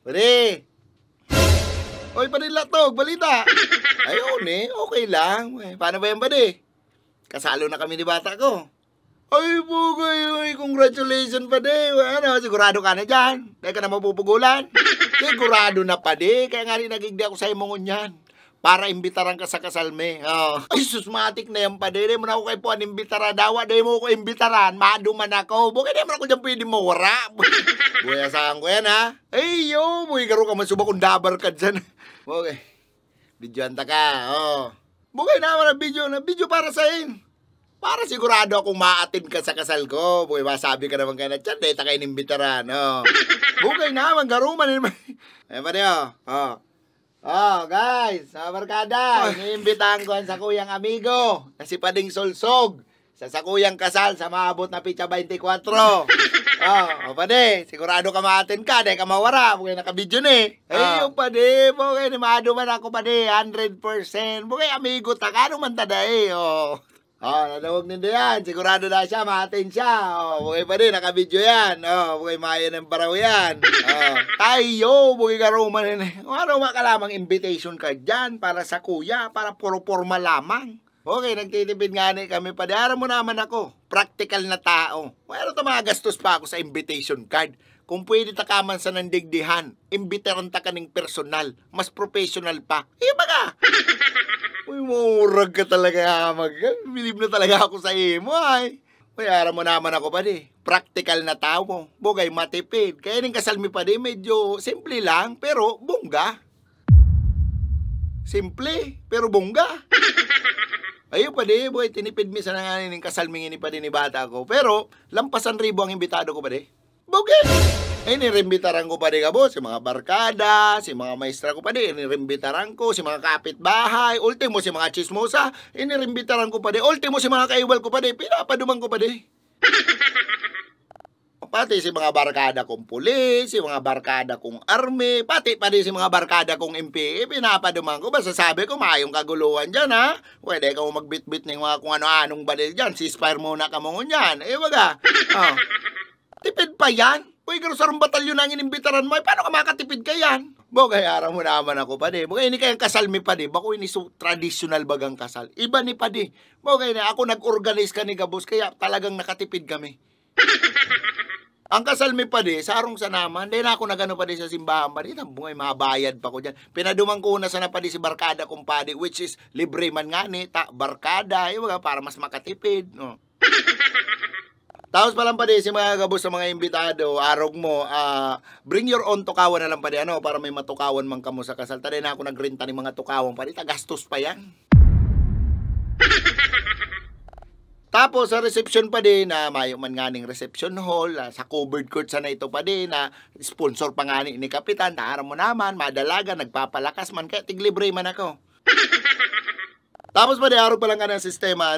Pare! Oy, pare Latog, balita! Ayun okay lang. Paano ba yan, pare? Kasalo na kami ni bata ko. Ay, bugay, congratulations, pare. Ano, sigurado ka na dyan? Dahil ka na mapupugulan? Sigurado na, pare. Kaya nga rin nagigdi ako sa imong yan. Para imbitaran ka sa kasal me. Oh. Ay, susmatik na yan, pade. Di mo na ako kay puan imbitara dawa. Di mo ako imbitaran. Maduman ako. Bukay di mo ako dyan pwede mawara. Buya saan ko yan, ha? Ay, yo. Buhay garo ka man suba kung dabar ka dyan. Bukay. Videoan ta ka. Oh. Bukay naman na video para sa in. Para sigurado akong ma-attend ka sa kasal ko. Bukay, masabi ka naman kayo na dyan. Dahil ta kayo imbitaran. Oh. Bukay naman. Garo man. Ay, pade, oh. Oh, guys, sa barkada, iniimbitahan ko sa kuyang amigo na si Pading Solsog sa kuyang kasal sa maabot na pitsa 24. Pade, sigurado ka ma-attend ka, dahil ka mawara, bukay nakabidyo ni. Yung pade, bukay ni maado man ako, pade, 100%. Bukay amigo ta, kano man tada nadawag nito yan, sigurado na siya, ma-attend siya. Bukay pade, nakabidyo yan. Bukay maya ng baraw yan. Tayo, bukay karuman. Ano makalamang invitation ka dyan para sa kuya, para puro formal lamang. Okay, nagtitipid nga kami, pade. Aram mo naman ako, practical na tao. Mayroon mga gastos pa ako sa invitation card. Kung pwede ta kaman sa nandigdihan, imbitaran ta ka ng personal, mas professional pa. Baga! Uy, murag ka talaga, bilib na talaga ako sa imo, ay. Aram mo naman ako, pade. Practical na tao. Bugay, matipid. Kaya ning kasal mi, pade, medyo simple lang, pero bongga. Simple, pero bongga. Ayun, pade, boy, tinipid mi sa nanganin ng kasal mi ni pade ni bata ko. Pero, lampasan ribo ang imbitado ko, pade. Bugay! Nirimbitaran ko pa di ka, boss, si mga barkada, si mga maestra ko pa di, nirimbitaran ko, si mga kapitbahay, ultimo si mga chismosa, nirimbitaran ko pa di, ultimo si mga kaiwal ko pa di, pinapaduman ko pa di. Pati si mga barkada kong pulis, si mga barkada kong army, pati pa di si mga barkada kong MPA, pinapaduman ko, basta sabi ko, mayong kaguluhan dyan, ha? Pwede ka mo magbitbit ng mga kung ano-anong badil dyan, ceasefire muna ka mo nyan, baga, tipid pa yan? Uy, garo sarong batalyon ang inimbitaran mo, paano ka makatipid ka yan? Bogay, araw mo naman ako, pade. Bogay, ini kayang kasal mi, pade. Bako ini traditional bagang kasal. Iba ni, pade. Bogay na, ako nag-organize ka ni Gabos, kaya talagang nakatipid kami. Ang kasal mi, pade, sarong sa naman, dahil ako nagano, pade, sa simbahan, pade. Bogay, mabayad pa ko dyan. Pinadumang ko na sana, pade, si barkada kong, pade, which is libre man nga ni, barkada, para mas makatipid, no? Tapos pa lang, pade, si mga Gabos sa mga imbitado, arog mo, bring your own tukawan na lang, pade, para may matukawan man kamo sa kasal. Tadi na ako nagrenta ni mga tukawan, pade, tagastos pa yan. Tapos sa reception, pade, na mayo man nga ning reception hall, sa covered court sana ito, pade, na sponsor pa nga ni Kapitan, taara mo naman, madalaga, nagpapalakas man, kaya tiglibre man ako. Tapos pa araw pa lang ka ng sistema,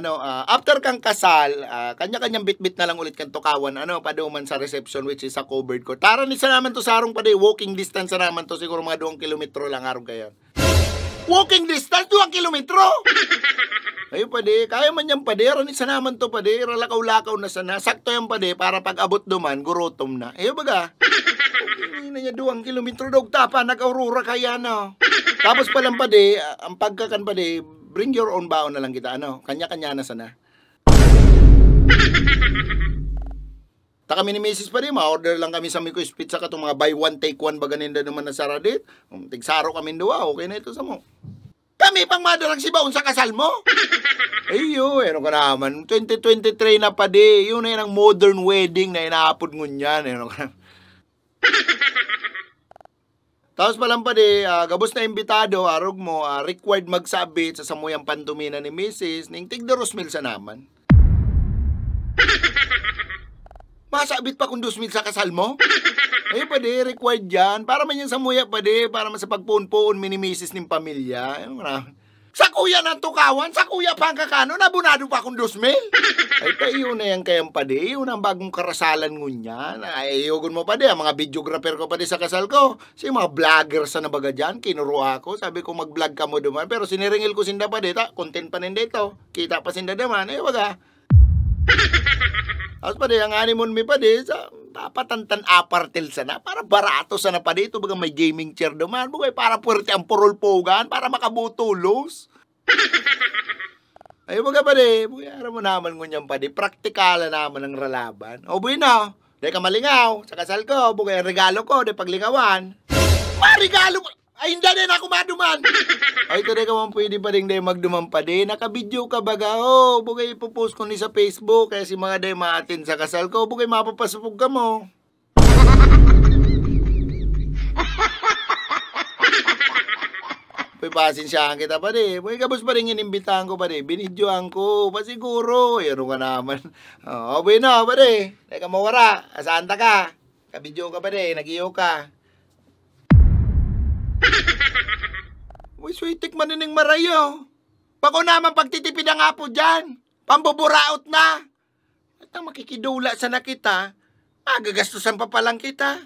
after kang kasal, kanya-kanyang bit-bit na lang ulit kang tukawan, paduman sa reception, which is sa covered court. Tara ni sa naman to sarong pa walking distance sa naman to, siguro mga 2 kilometro lang araw kayo. Walking distance, 2 kilometro? Ayun, pade, kaya man yan, pade, ranin sa naman to, pade, lakaw-lakaw na sana, sakto yan, pade, para pag abot duman, gurotom na. Ayun, baga, hindi na niya 2 kilometro, dog tapa, nag-aurora kaya, Tapos pa lang, pade, ang pagkakan, pade, bring your own baon na lang kita, kanya-kanya na sana. Ta kami ni Mrs. pa rin, ma-order lang kami sa Miko's Pizza ka itong mga buy one, take one ba ganinda naman na saradit. Tigsaro kami duwa, okay na ito sa mo. Kami pang madarang si baon sa kasal mo. Ayo, ano ka naman, 2023 na pa di, yun na yun ang modern wedding na inaapod ngunyan, ano ka naman. Tapos pa lang, pade, Gabos na imbitado, arog mo, required magsabit sa samuyang pantumina ni Mrs. Ning tig 2,000 sa naman. Masabit pa kung 2,000 sa kasal mo? Ay, pade, required yan. Para man yan samuya, pade, para man sa pagpuon-puon ni Mrs. ning pamilya. Sa kuya ng tukawan, sa kuya pang kakano, nabunado pa kung 2,000. Ay, tayo na yan kayang, pade, yun ang bagong karasalan ngunyan. Ay, iyogon mo, pade, ang mga videographer ko, pade, sa kasal ko. Si mga vlogger sa nabaga dyan, kinuro ako, sabi ko mag-vlog ka mo duman, pero siniringil ko sinda, pade, content pa ninde ito, kita pa sinda naman, baga. Tapos, pade, ang honeymoon mi, pade, Kapatantan apartel sana. Para barato sana pa dito. Baga may gaming chair naman. Bugay para puwerte ang purulpogan. Para makabutulos. Ay, baga pa di. Bugay ara mo naman ngunyan pa di. Praktikala naman ang ralaban. O, buhay na. Di ka malingaw. Sa kasal ko. Bugay regalo ko. Di paglingawan. Regalo mo. Ay, hindi din ako maduman. Ay, ito ka man pwede pa rin dahil magduman pa din. Nakabidyo ka baga, oh. Bugay ipopost ko ni sa Facebook. Kaya si mga dahil maatin sa kasal ko. Bugay mapapasupog ka mo. Pwede pasensyahan kita pa di. Bugay kabos pa rin inimbitahan ko pa di. Binidyohan ko. Pasiguro. Ano ka naman. Oh, buhay na pa di. Dahil ka mawara. Asaan ta ka? Kabidyo ka pa di. Nag-iyo ka. Uy, switik manining marayo. Bako naman pagtitipid ang apo dyan. Pambuburaot na. At ang makikidula sa na kita, magagastusan pa palang kita.